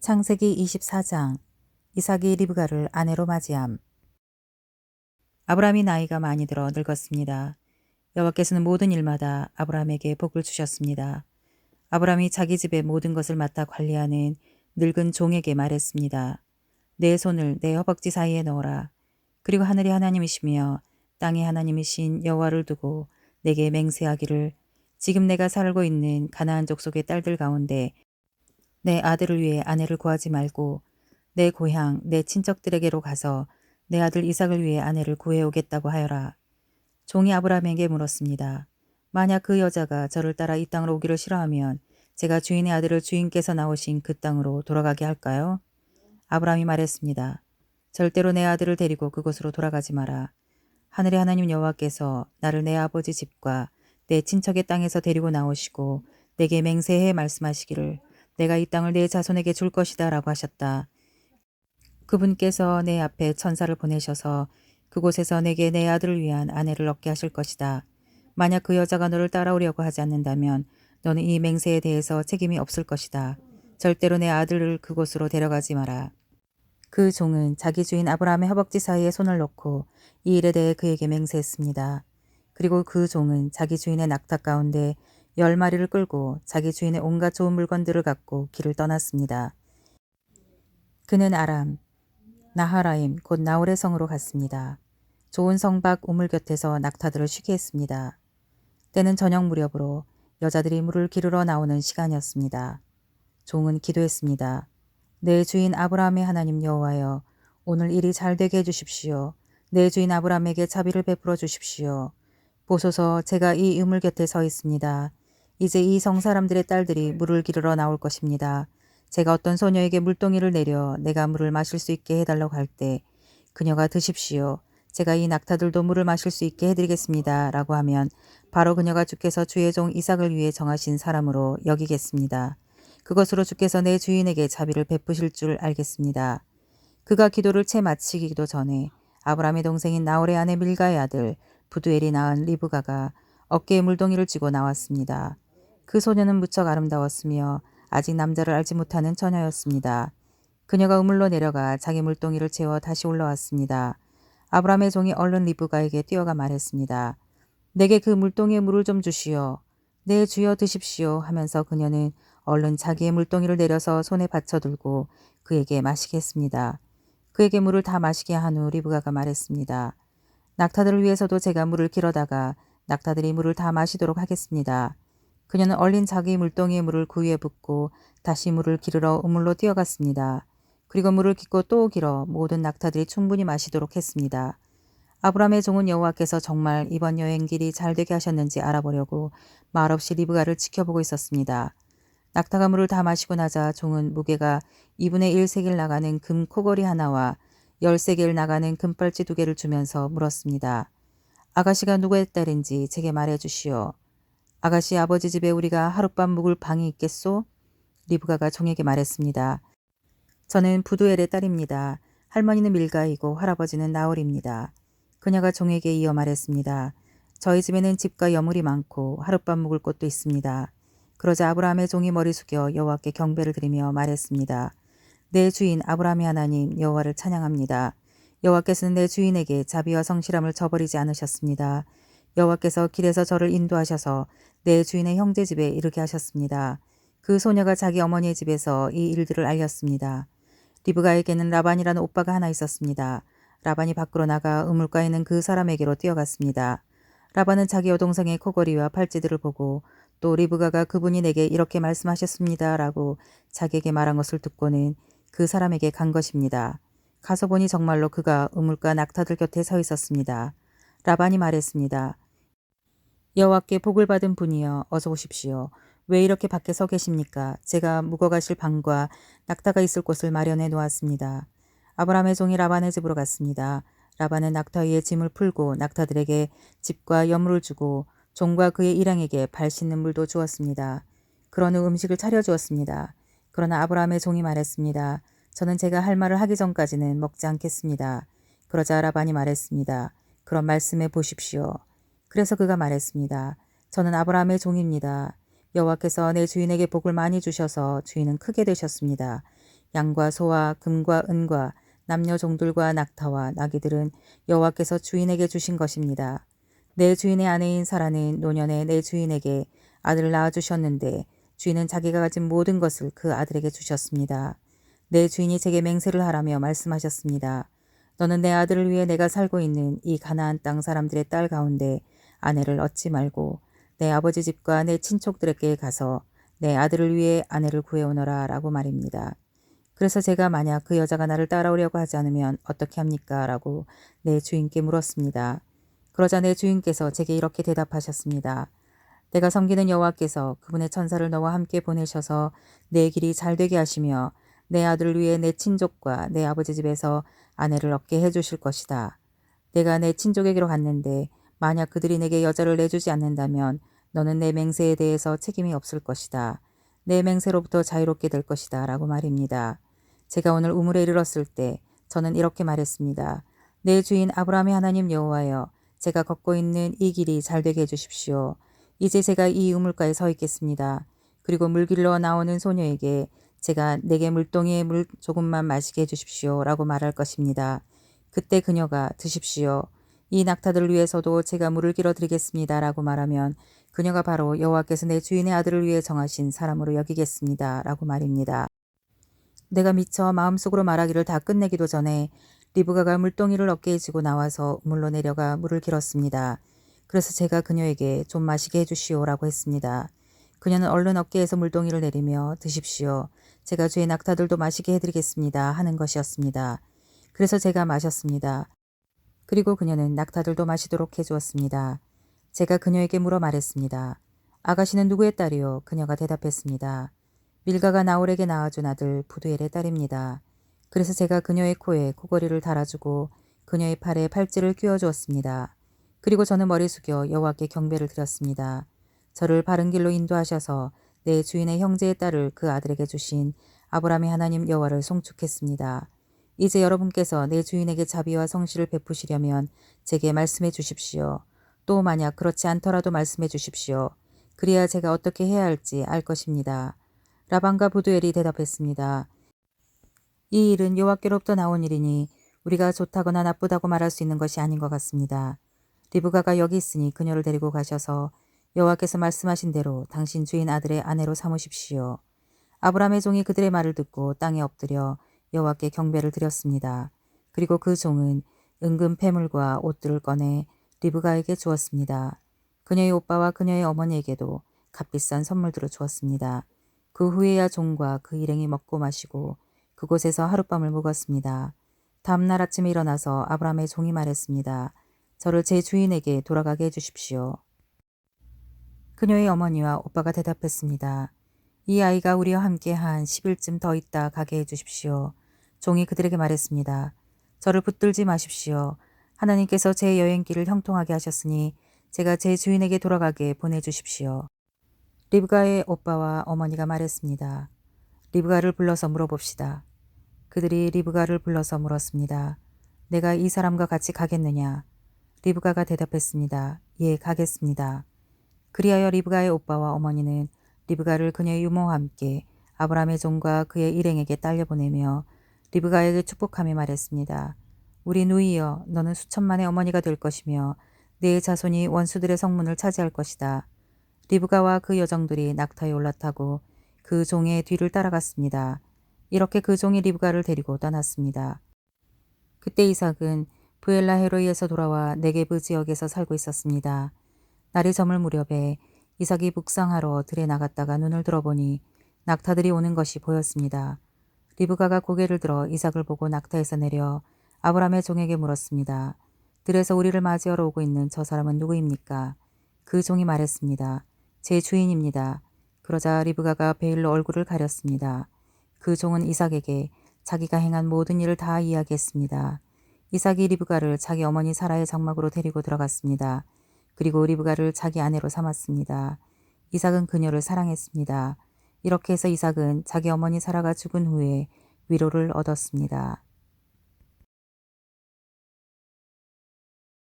창세기 24장 이삭이 리브가를 아내로 맞이함. 아브라함이 나이가 많이 들어 늙었습니다. 여호와께서는 모든 일마다 아브라함에게 복을 주셨습니다. 아브라함이 자기 집의 모든 것을 맡아 관리하는 늙은 종에게 말했습니다. 내 손을 내 허벅지 사이에 넣어라. 그리고 하늘의 하나님이시며 땅의 하나님이신 여호와를 두고 내게 맹세하기를 지금 내가 살고 있는 가나안 족속의 딸들 가운데 내 아들을 위해 아내를 구하지 말고 내 고향 내 친척들에게로 가서 내 아들 이삭을 위해 아내를 구해오겠다고 하여라. 종이 아브라함에게 물었습니다. 만약 그 여자가 저를 따라 이 땅으로 오기를 싫어하면 제가 주인의 아들을 주인께서 나오신 그 땅으로 돌아가게 할까요? 아브라함이 말했습니다. 절대로 내 아들을 데리고 그곳으로 돌아가지 마라. 하늘의 하나님 여호와께서 나를 내 아버지 집과 내 친척의 땅에서 데리고 나오시고 내게 맹세해 말씀하시기를 내가 이 땅을 내 자손에게 줄 것이다 라고 하셨다. 그분께서 내 앞에 천사를 보내셔서 그곳에서 내게 내 아들을 위한 아내를 얻게 하실 것이다. 만약 그 여자가 너를 따라오려고 하지 않는다면 너는 이 맹세에 대해서 책임이 없을 것이다. 절대로 내 아들을 그곳으로 데려가지 마라. 그 종은 자기 주인 아브라함의 허벅지 사이에 손을 넣고 이 일에 대해 그에게 맹세했습니다. 그리고 그 종은 자기 주인의 낙타 가운데 10마리를 끌고 자기 주인의 온갖 좋은 물건들을 갖고 길을 떠났습니다. 그는 아람, 나하라임 곧 나홀의 성으로 갔습니다. 좋은 성 밖 우물 곁에서 낙타들을 쉬게 했습니다. 때는 저녁 무렵으로 여자들이 물을 기르러 나오는 시간이었습니다. 종은 기도했습니다. 내 주인 아브라함의 하나님 여호와여, 오늘 일이 잘 되게 해주십시오. 내 주인 아브라함에게 자비를 베풀어 주십시오. 보소서, 제가 이 우물 곁에 서 있습니다. 이제 이 성 사람들의 딸들이 물을 기르러 나올 것입니다. 제가 어떤 소녀에게 물동이를 내려 내가 물을 마실 수 있게 해달라고 할 때 그녀가 드십시오. 제가 이 낙타들도 물을 마실 수 있게 해드리겠습니다. 라고 하면 바로 그녀가 주께서 주의 종 이삭을 위해 정하신 사람으로 여기겠습니다. 그것으로 주께서 내 주인에게 자비를 베푸실 줄 알겠습니다. 그가 기도를 채 마치기도 전에 아브라함의 동생인 나홀의 아내 밀가의 아들 부두엘이 낳은 리브가가 어깨에 물동이를 쥐고 나왔습니다. 그 소녀는 무척 아름다웠으며 아직 남자를 알지 못하는 처녀였습니다. 그녀가 우물로 내려가 자기 물동이를 채워 다시 올라왔습니다. 아브라함의 종이 얼른 리브가에게 뛰어가 말했습니다. 내게 그 물동이에 물을 좀 주시오. 네 주여 드십시오 하면서 그녀는 얼른 자기의 물동이를 내려서 손에 받쳐들고 그에게 마시게 했습니다. 그에게 물을 다 마시게 한 후 리브가가 말했습니다. 낙타들을 위해서도 제가 물을 길어다가 낙타들이 물을 다 마시도록 하겠습니다. 그녀는 얼른 자기 물동이에 물을 그 위에 붓고 다시 물을 기르러 우물로 뛰어갔습니다. 그리고 물을 깃고 또 길어 모든 낙타들이 충분히 마시도록 했습니다. 아브라함의 종은 여호와께서 정말 이번 여행길이 잘 되게 하셨는지 알아보려고 말없이 리브가를 지켜보고 있었습니다. 낙타가 물을 다 마시고 나자 종은 무게가 2분의 1세겔 나가는 금 코걸이 하나와 10세겔 나가는 금팔찌 2개를 주면서 물었습니다. 아가씨가 누구의 딸인지 제게 말해 주시오. 아가씨 아버지 집에 우리가 하룻밤 묵을 방이 있겠소? 리브가가 종에게 말했습니다. 저는 부두엘의 딸입니다. 할머니는 밀가이고 할아버지는 나홀입니다. 그녀가 종에게 이어 말했습니다. 저희 집에는 집과 여물이 많고 하룻밤 묵을 곳도 있습니다. 그러자 아브라함의 종이 머리 숙여 여호와께 경배를 드리며 말했습니다. 내 주인 아브라함의 하나님 여호와를 찬양합니다. 여호와께서는 내 주인에게 자비와 성실함을 저버리지 않으셨습니다. 여호와께서 길에서 저를 인도하셔서 내 주인의 형제 집에 이르게 하셨습니다. 그 소녀가 자기 어머니의 집에서 이 일들을 알렸습니다. 리브가에게는 라반이라는 오빠가 하나 있었습니다. 라반이 밖으로 나가 우물가에 있는 그 사람에게로 뛰어갔습니다. 라반은 자기 여동생의 코걸이와 팔찌들을 보고 또 리브가가 그분이 내게 이렇게 말씀하셨습니다. 라고 자기에게 말한 것을 듣고는 그 사람에게 간 것입니다. 가서 보니 정말로 그가 우물가 낙타들 곁에 서 있었습니다. 라반이 말했습니다. 여호와께 복을 받은 분이여 어서 오십시오. 왜 이렇게 밖에 서 계십니까? 제가 묵어가실 방과 낙타가 있을 곳을 마련해 놓았습니다. 아브라함의 종이 라반의 집으로 갔습니다. 라반은 낙타 위에 짐을 풀고 낙타들에게 집과 여물을 주고 종과 그의 일행에게 발 씻는 물도 주었습니다. 그런 후 음식을 차려주었습니다. 그러나 아브라함의 종이 말했습니다. 저는 제가 할 말을 하기 전까지는 먹지 않겠습니다. 그러자 라반이 말했습니다. 그럼 말씀해 보십시오. 그래서 그가 말했습니다. 저는 아브라함의 종입니다. 여호와께서 내 주인에게 복을 많이 주셔서 주인은 크게 되셨습니다. 양과 소와 금과 은과 남녀 종들과 낙타와 나귀들은 여호와께서 주인에게 주신 것입니다. 내 주인의 아내인 사라는 노년에 내 주인에게 아들을 낳아주셨는데 주인은 자기가 가진 모든 것을 그 아들에게 주셨습니다. 내 주인이 제게 맹세를 하라며 말씀하셨습니다. 너는 내 아들을 위해 내가 살고 있는 이 가나안 땅 사람들의 딸 가운데 아내를 얻지 말고 내 아버지 집과 내 친족들에게 가서 내 아들을 위해 아내를 구해오너라 라고 말입니다. 그래서 제가 만약 그 여자가 나를 따라오려고 하지 않으면 어떻게 합니까? 라고 내 주인께 물었습니다. 그러자 내 주인께서 제게 이렇게 대답하셨습니다. 내가 섬기는 여호와께서 그분의 천사를 너와 함께 보내셔서 내 길이 잘 되게 하시며 내 아들을 위해 내 친족과 내 아버지 집에서 아내를 얻게 해주실 것이다. 내가 내 친족에게로 갔는데 만약 그들이 내게 여자를 내주지 않는다면 너는 내 맹세에 대해서 책임이 없을 것이다. 내 맹세로부터 자유롭게 될 것이다. 라고 말입니다. 제가 오늘 우물에 이르렀을 때 저는 이렇게 말했습니다. 내 주인 아브라함의 하나님 여호와여, 제가 걷고 있는 이 길이 잘 되게 해주십시오. 이제 제가 이 우물가에 서 있겠습니다. 그리고 물 길러 나오는 소녀에게 제가 내게 물동이에 물 조금만 마시게 해주십시오. 라고 말할 것입니다. 그때 그녀가 드십시오. 이 낙타들을 위해서도 제가 물을 길어 드리겠습니다. 라고 말하면 그녀가 바로 여호와께서 내 주인의 아들을 위해 정하신 사람으로 여기겠습니다. 라고 말입니다. 내가 미처 마음속으로 말하기를 다 끝내기도 전에 리브가가 물동이를 어깨에 쥐고 나와서 우물로 내려가 물을 길었습니다. 그래서 제가 그녀에게 좀 마시게 해주시오 라고 했습니다. 그녀는 얼른 어깨에서 물동이를 내리며 드십시오. 제가 주의 낙타들도 마시게 해드리겠습니다 하는 것이었습니다. 그래서 제가 마셨습니다. 그리고 그녀는 낙타들도 마시도록 해주었습니다. 제가 그녀에게 물어 말했습니다. 아가씨는 누구의 딸이요? 그녀가 대답했습니다. 밀가가 나홀에게 낳아준 아들 부두엘의 딸입니다. 그래서 제가 그녀의 코에 코걸이를 달아주고 그녀의 팔에 팔찌를 끼워주었습니다. 그리고 저는 머리 숙여 여호와께 경배를 드렸습니다. 저를 바른 길로 인도하셔서 내 주인의 형제의 딸을 그 아들에게 주신 아브라함의 하나님 여호와를 송축했습니다. 이제 여러분께서 내 주인에게 자비와 성실을 베푸시려면 제게 말씀해 주십시오. 또 만약 그렇지 않더라도 말씀해 주십시오. 그래야 제가 어떻게 해야 할지 알 것입니다. 라반과 부두엘이 대답했습니다. 이 일은 여호와께로부터 나온 일이니 우리가 좋다거나 나쁘다고 말할 수 있는 것이 아닌 것 같습니다. 리브가가 여기 있으니 그녀를 데리고 가셔서 여호와께서 말씀하신 대로 당신 주인 아들의 아내로 삼으십시오. 아브라함의 종이 그들의 말을 듣고 땅에 엎드려 여호와께 경배를 드렸습니다. 그리고 그 종은 은금 패물과 옷들을 꺼내 리브가에게 주었습니다. 그녀의 오빠와 그녀의 어머니에게도 값비싼 선물들을 주었습니다. 그 후에야 종과 그 일행이 먹고 마시고 그곳에서 하룻밤을 묵었습니다. 다음날 아침에 일어나서 아브라함의 종이 말했습니다. 저를 제 주인에게 돌아가게 해주십시오. 그녀의 어머니와 오빠가 대답했습니다. 이 아이가 우리와 함께 한 10일쯤 더 있다 가게 해주십시오. 종이 그들에게 말했습니다. 저를 붙들지 마십시오. 하나님께서 제 여행길을 형통하게 하셨으니 제가 제 주인에게 돌아가게 보내주십시오. 리브가의 오빠와 어머니가 말했습니다. 리브가를 불러서 물어봅시다. 그들이 리브가를 불러서 물었습니다. 내가 이 사람과 같이 가겠느냐? 리브가가 대답했습니다. 예, 가겠습니다. 그리하여 리브가의 오빠와 어머니는 리브가를 그녀의 유모와 함께 아브라함의 종과 그의 일행에게 딸려보내며 리브가에게 축복하며 말했습니다. 우리 누이여, 너는 수천만의 어머니가 될 것이며 네 자손이 원수들의 성문을 차지할 것이다. 리브가와 그 여정들이 낙타에 올라타고 그 종의 뒤를 따라갔습니다. 이렇게 그 종이 리브가를 데리고 떠났습니다. 그때 이삭은 브엘라헤로이에서 돌아와 네게브 지역에서 살고 있었습니다. 날이 저물 무렵에 이삭이 묵상하러 들에 나갔다가 눈을 들어보니 낙타들이 오는 것이 보였습니다. 리브가가 고개를 들어 이삭을 보고 낙타에서 내려 아브라함의 종에게 물었습니다. 들에서 우리를 맞이하러 오고 있는 저 사람은 누구입니까? 그 종이 말했습니다. 제 주인입니다. 그러자 리브가가 베일로 얼굴을 가렸습니다. 그 종은 이삭에게 자기가 행한 모든 일을 다 이야기했습니다. 이삭이 리브가를 자기 어머니 사라의 장막으로 데리고 들어갔습니다. 그리고 리브가를 자기 아내로 삼았습니다. 이삭은 그녀를 사랑했습니다. 이렇게 해서 이삭은 자기 어머니 사라가 죽은 후에 위로를 얻었습니다.